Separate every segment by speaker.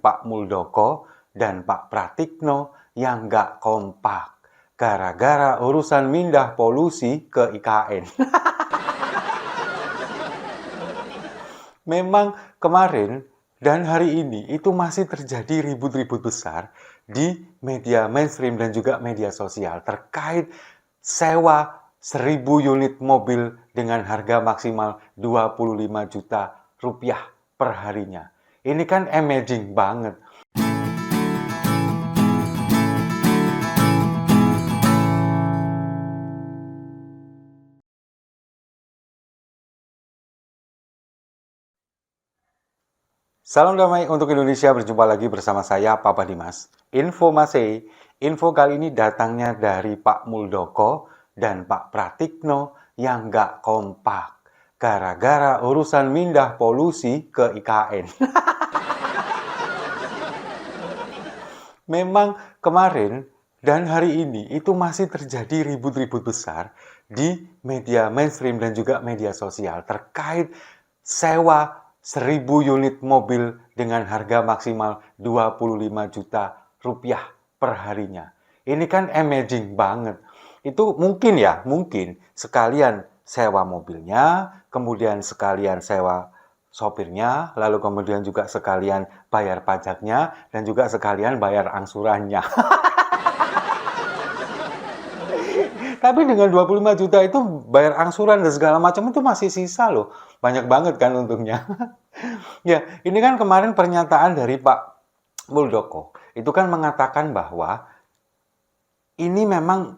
Speaker 1: Pak Muldoko dan Pak Pratikno yang nggak kompak gara-gara urusan mindah polusi ke IKN. Memang kemarin dan hari ini itu masih terjadi ribut-ribut besar di media mainstream dan juga media sosial terkait sewa 1.000 unit mobil dengan harga maksimal 25 juta rupiah per harinya. Ini kan amazing banget. Salam damai untuk Indonesia, berjumpa lagi bersama saya, Papa Dimas. Info kali ini datangnya dari Pak Muldoko dan Pak Pratikno yang nggak kompak gara-gara urusan mindah polusi ke IKN. Memang kemarin dan hari ini itu masih terjadi ribut-ribut besar di media mainstream dan juga media sosial terkait sewa 1.000 unit mobil dengan harga maksimal 25 juta rupiah per harinya. Ini kan amazing banget. Itu mungkin sekalian sewa mobilnya, kemudian sekalian sewa sopirnya, lalu kemudian juga sekalian bayar pajaknya, dan juga sekalian bayar angsurannya. Tapi dengan 25 juta itu bayar angsuran dan segala macam itu masih sisa loh. Banyak banget kan untungnya. Ya, ini kan kemarin pernyataan dari Pak Muldoko. Itu kan mengatakan bahwa ini memang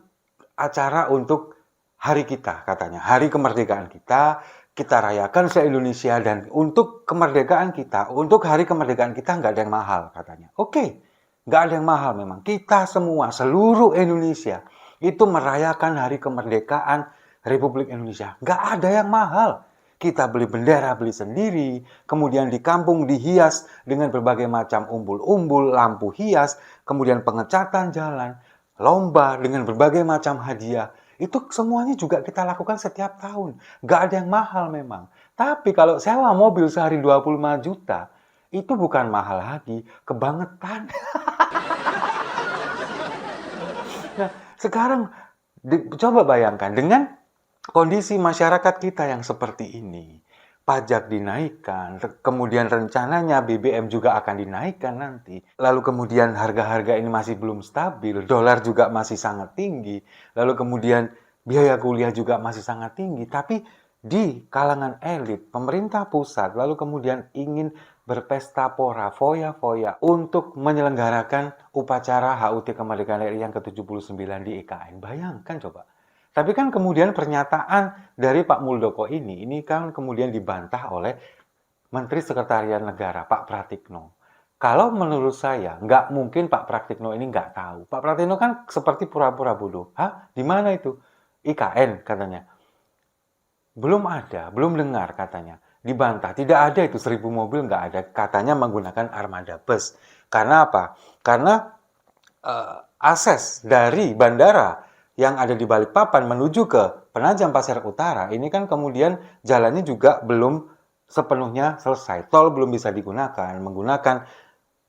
Speaker 1: acara untuk hari kita katanya. Hari kemerdekaan kita rayakan se-Indonesia dan untuk kemerdekaan kita, untuk hari kemerdekaan kita nggak ada yang mahal katanya. Oke, nggak ada yang mahal memang. Kita semua, seluruh Indonesia itu merayakan hari kemerdekaan Republik Indonesia. Nggak ada yang mahal. Kita beli bendera, beli sendiri, kemudian di kampung dihias dengan berbagai macam umbul-umbul, lampu hias, kemudian pengecatan jalan, lomba dengan berbagai macam hadiah. Itu semuanya juga kita lakukan setiap tahun. Nggak ada yang mahal memang. Tapi kalau sewa mobil sehari 25 juta, itu bukan mahal lagi, kebangetan. Nah, sekarang coba bayangkan dengan kondisi masyarakat kita yang seperti ini. Pajak dinaikkan, kemudian rencananya BBM juga akan dinaikkan nanti. Lalu kemudian harga-harga ini masih belum stabil, dolar juga masih sangat tinggi. Lalu kemudian biaya kuliah juga masih sangat tinggi. Tapi di kalangan elit, pemerintah pusat, lalu kemudian ingin berpesta pora, foya-foya untuk menyelenggarakan upacara HUT Kemerdekaan RI yang ke-79 di IKN. Bayangkan coba. Tapi kan kemudian pernyataan dari Pak Muldoko ini kan kemudian dibantah oleh Menteri Sekretariat Negara, Pak Pratikno. Kalau menurut saya, nggak mungkin Pak Pratikno ini nggak tahu. Pak Pratikno kan seperti pura-pura bodoh. Hah? Di mana itu? IKN katanya. Belum ada, belum dengar katanya. Dibantah, tidak ada itu 1.000 mobil, nggak ada. Katanya menggunakan armada bus. Karena apa? Karena akses dari bandara yang ada di Balikpapan menuju ke Penajam Pasir Utara, ini kan kemudian jalannya juga belum sepenuhnya selesai. Tol belum bisa digunakan, menggunakan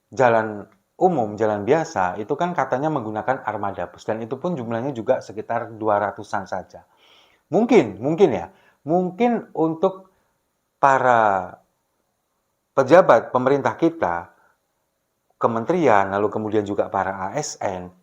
Speaker 1: jalan umum, jalan biasa, itu kan katanya menggunakan armada bus. Dan itu pun jumlahnya juga sekitar 200-an saja. Mungkin ya, mungkin untuk para pejabat pemerintah kita, kementerian, lalu kemudian juga para ASN,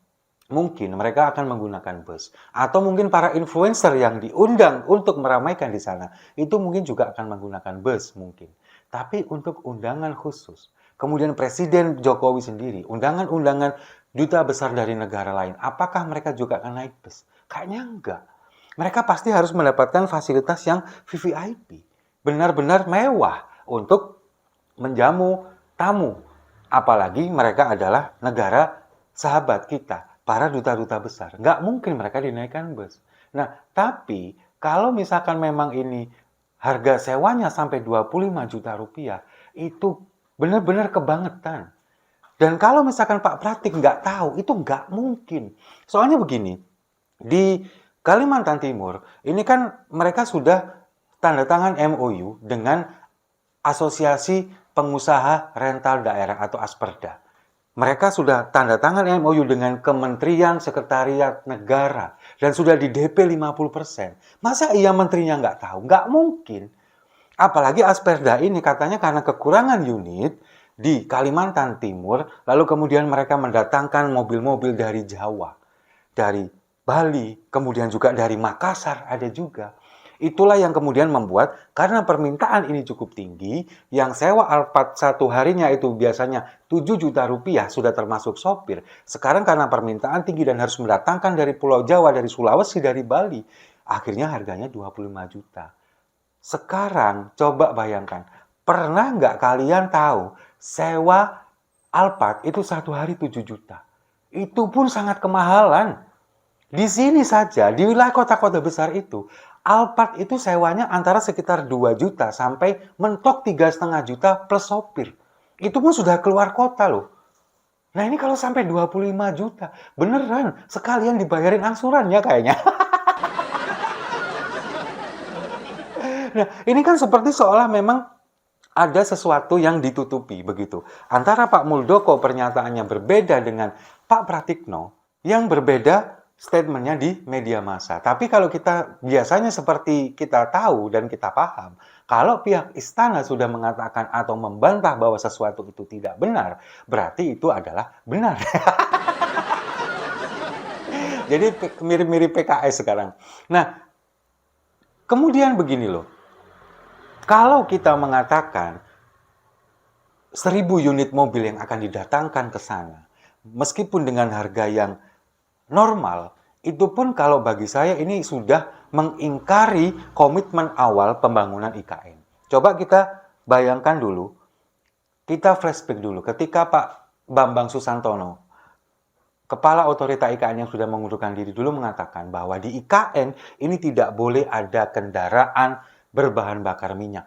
Speaker 1: mungkin mereka akan menggunakan bus. Atau mungkin para influencer yang diundang untuk meramaikan di sana, itu mungkin juga akan menggunakan bus mungkin. Tapi untuk undangan khusus, kemudian Presiden Jokowi sendiri, undangan-undangan duta besar dari negara lain, apakah mereka juga akan naik bus? Kayaknya enggak. Mereka pasti harus mendapatkan fasilitas yang VVIP. Benar-benar mewah untuk menjamu tamu. Apalagi mereka adalah negara sahabat kita, para duta-duta besar. Nggak mungkin mereka dinaikkan bus. Nah, tapi kalau misalkan memang ini harga sewanya sampai 25 juta rupiah, itu benar-benar kebangetan. Dan kalau misalkan Pak Pratik nggak tahu, itu nggak mungkin. Soalnya begini, di Kalimantan Timur, ini kan mereka sudah tanda tangan MOU dengan Asosiasi pengusaha rental daerah atau Asperda. Mereka sudah tanda tangan MOU dengan Kementerian Sekretariat Negara dan sudah di DP 50%. Masa iya menterinya nggak tahu? Nggak mungkin. Apalagi Asperda ini katanya karena kekurangan unit di Kalimantan Timur, lalu kemudian mereka mendatangkan mobil-mobil dari Jawa, dari Bali, kemudian juga dari Makassar ada juga. Itulah yang kemudian membuat karena permintaan ini cukup tinggi, yang sewa Alphard satu harinya itu biasanya 7 juta rupiah sudah termasuk sopir. Sekarang karena permintaan tinggi dan harus mendatangkan dari Pulau Jawa, dari Sulawesi, dari Bali, akhirnya harganya 25 juta. Sekarang coba bayangkan, pernah nggak kalian tahu sewa Alphard itu satu hari 7 juta? Itu pun sangat kemahalan. Di sini saja, di wilayah kota-kota besar itu, Alphard itu sewanya antara sekitar 2 juta sampai mentok 3,5 juta plus sopir. Itu pun sudah keluar kota loh. Nah ini kalau sampai 25 juta, beneran sekalian dibayarin angsurannya kayaknya. Nah ini kan seperti seolah memang ada sesuatu yang ditutupi begitu. Antara Pak Muldoko pernyataannya berbeda dengan Pak Pratikno, yang berbeda statementnya di media massa. Tapi kalau kita biasanya seperti kita tahu dan kita paham, kalau pihak istana sudah mengatakan atau membantah bahwa sesuatu itu tidak benar, berarti itu adalah benar. Jadi mirip-mirip PKS sekarang. Nah, kemudian begini loh. Kalau kita mengatakan 1.000 unit mobil yang akan didatangkan ke sana, meskipun dengan harga yang normal, itu pun kalau bagi saya ini sudah mengingkari komitmen awal pembangunan IKN. Coba kita bayangkan dulu, kita flashback dulu ketika Pak Bambang Susantono, Kepala Otorita IKN yang sudah mengundurkan diri dulu mengatakan bahwa di IKN ini tidak boleh ada kendaraan berbahan bakar minyak.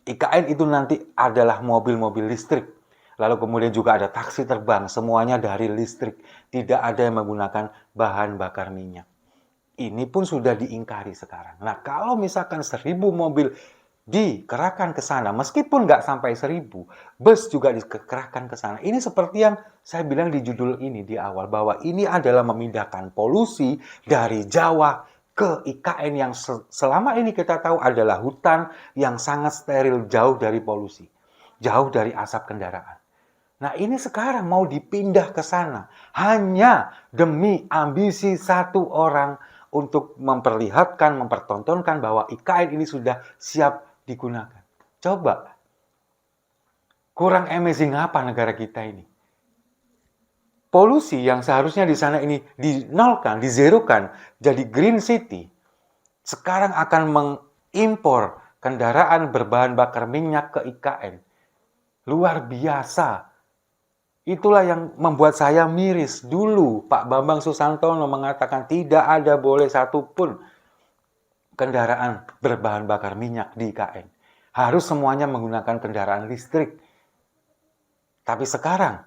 Speaker 1: IKN itu nanti adalah mobil-mobil listrik. Lalu kemudian juga ada taksi terbang, semuanya dari listrik. Tidak ada yang menggunakan bahan bakar minyak. Ini pun sudah diingkari sekarang. Nah, kalau misalkan 1.000 mobil dikerahkan ke sana, meskipun nggak sampai 1.000, bus juga dikerahkan ke sana. Ini seperti yang saya bilang di judul ini di awal, bahwa ini adalah memindahkan polusi dari Jawa ke IKN yang selama ini kita tahu adalah hutan yang sangat steril, jauh dari polusi, jauh dari asap kendaraan. Nah ini sekarang mau dipindah ke sana hanya demi ambisi satu orang untuk memperlihatkan, mempertontonkan bahwa IKN ini sudah siap digunakan. Coba, kurang amazing apa negara kita ini? Polusi yang seharusnya di sana ini dinolkan, dizerokan, jadi green city, sekarang akan mengimpor kendaraan berbahan bakar minyak ke IKN. Luar biasa. Itulah yang membuat saya miris. Dulu Pak Bambang Susantono mengatakan tidak ada boleh satupun kendaraan berbahan bakar minyak di IKN. Harus semuanya menggunakan kendaraan listrik. Tapi sekarang,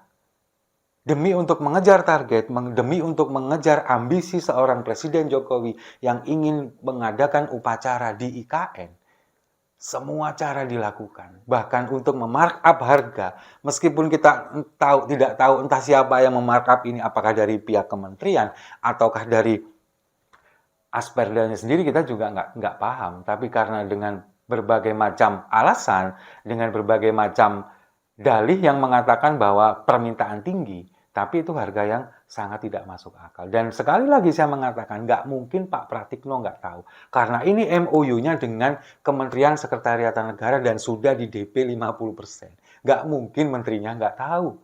Speaker 1: demi untuk mengejar target, demi untuk mengejar ambisi seorang Presiden Jokowi yang ingin mengadakan upacara di IKN, semua cara dilakukan. Bahkan untuk memarkup harga, meskipun kita tidak tahu entah siapa yang memarkup ini, apakah dari pihak kementerian ataukah dari Asperdanya sendiri, kita juga nggak paham. Tapi karena dengan berbagai macam alasan, dengan berbagai macam dalih yang mengatakan bahwa permintaan tinggi, tapi itu harga yang sangat tidak masuk akal. Dan sekali lagi saya mengatakan, nggak mungkin Pak Pratikno nggak tahu. Karena ini MOU-nya dengan Kementerian Sekretariat Negara dan sudah di DP 50%. Nggak mungkin menterinya nggak tahu.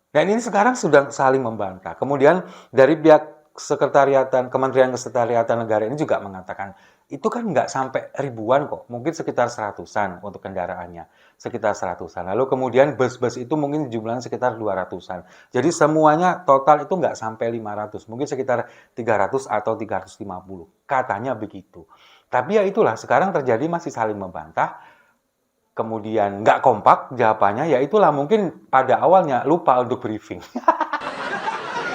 Speaker 1: Dan ini sekarang sudah saling membantah. Kemudian dari pihak Kementerian Sekretariatan Negara ini juga mengatakan, itu kan nggak sampai ribuan kok, mungkin sekitar 100-an untuk kendaraannya, sekitar 100-an. Lalu kemudian bus-bus itu mungkin jumlahnya sekitar 200-an. Jadi semuanya total itu nggak sampai 500, mungkin sekitar 300 atau 350, katanya begitu. Tapi ya itulah, sekarang terjadi masih saling membantah, kemudian nggak kompak jawabannya, ya itulah mungkin pada awalnya lupa untuk briefing.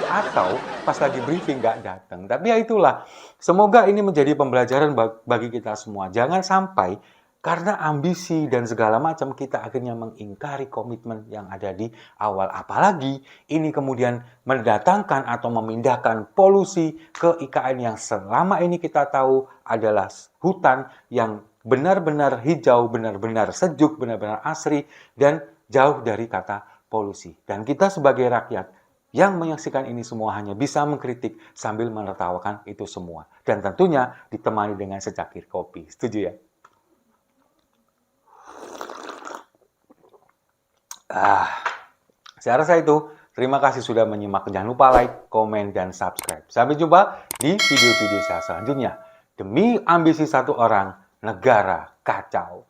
Speaker 1: Atau pas lagi briefing nggak datang. Tapi ya itulah, semoga ini menjadi pembelajaran bagi kita semua. Jangan sampai Karena ambisi dan segala macam kita akhirnya mengingkari komitmen yang ada di awal. Apalagi ini kemudian mendatangkan atau memindahkan polusi ke IKN yang selama ini kita tahu adalah hutan yang benar-benar hijau, benar-benar sejuk, benar-benar asri, dan jauh dari kata polusi. Dan kita sebagai rakyat yang menyaksikan ini semua hanya bisa mengkritik sambil menertawakan itu semua. Dan tentunya ditemani dengan secangkir kopi. Setuju ya? Saya rasa itu. Terima kasih sudah menyimak. Jangan lupa like, komen, dan subscribe. Sampai jumpa di video-video saya selanjutnya. Demi ambisi satu orang, negara kacau.